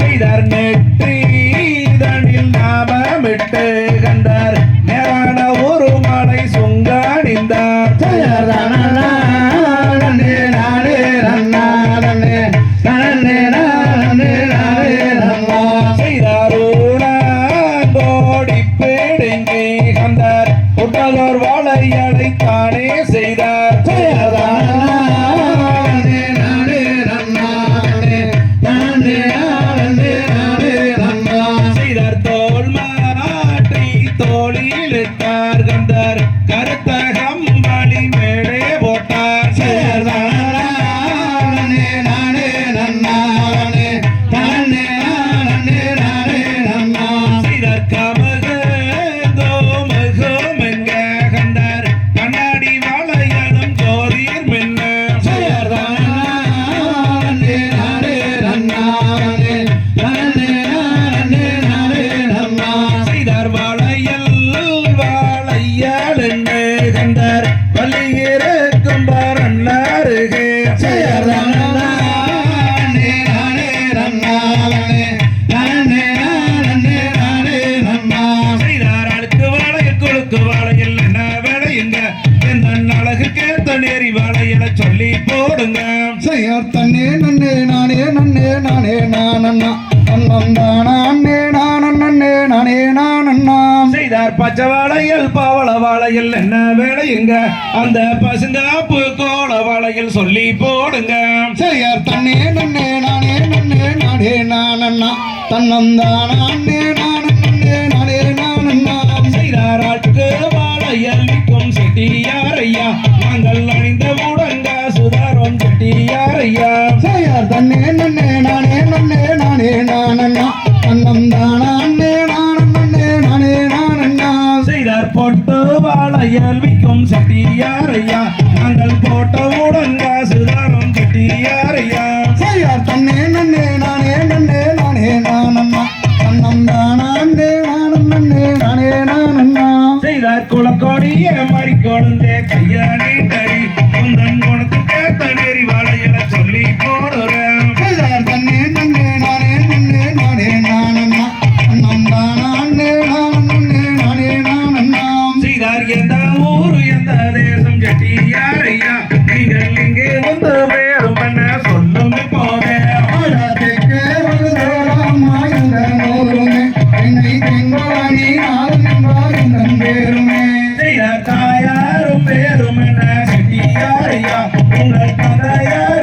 செய்தார் நெற்றிதனில் நாமமிட்டு கண்டார் நேரான ஒரு மலை சுங்காணிந்தார் செய்தார் ஊனோடி பேடுங்கி கண்டார் உடலோர் வாழையடை தானே செய்தார் தோளிலிட்டார் கண்டார் கருத்த கம்பளி மேலே போட்டார் செய்தார் கமகோமகோம் என்க கண்டார் கண்ணாடி வாழையனும் ஜோதிர் மின்ன செய்தார் கண்டார் பள்ளியிருக்கும் பரன்னாருகே செய்தார் அழுக்கு வாழையில் குழுக்கு வாழையில் என்ன வேலையுங்க என் அழகுக்கேத்த நேரி வாழையில சொல்லி போடுங்க செய்யார் தன்னே நன்னே நானே நன்னே நானே நானண்ணா அண்ணந்தானா அண்ணே நானே நானே நானண்ணா செய்தார் பச்சை வாழையில் பவள வாழையில் என்ன வேலையுங்க அந்த பசுங்காப்பு கோல வாழையில் சொல்லி போடுங்க செய்யார் தன்னே நன்னே நானே நானே நானண்ணா தன்னந்தானா அண்ணே நானே நானண்ணா செய்தார் ஆட்கு வாழையில் விற்கும் செட்டியாரையா நாங்கள் அணிந்த முடங்க சுதாரம் செட்டியாரையா செய்யார் தன்னே நன்னே நானே நானண்ணா தன்னந்தானா அண்ணே நானே நானண்ணா செய்தார் பொட்டு வாழையில் விற்கும் செட்டியாரையா நாங்கள் போட்ட முடங்க சுதாரம் செட்டியாரையா செய்யார் தன்னே நன்னே நானே நானண்ணா தன்னந்தானா அண்ணே நானே நானண்ணா செய்தார் குளக்கோடிய மாதிரி கொழுந்தே கையாடி தடி குந்தன் குணத்து கேத்த நேரி வாழையில சொல்லி போடுறேன் செய்தார் தன்னே நன்னே நானே நானண்ணா தன்னந்தானா அண்ணே நானண்ணா செய்தார் எந்த ஊரு எந்த தேசம் செட்டியாரையா நீங்கள் இங்கே வந்து பேரும் பண்ண சொல்லும் போதே ஆழத்துக்கு வருதோராமா இந்த நூறுமே என்னை தெங்கவாணி நாளும் என்பார் இந்த பேருமே செய்தார் தாயாரும் பேரும் என்ன செட்டியாரையா உங்கள் தந்தையார்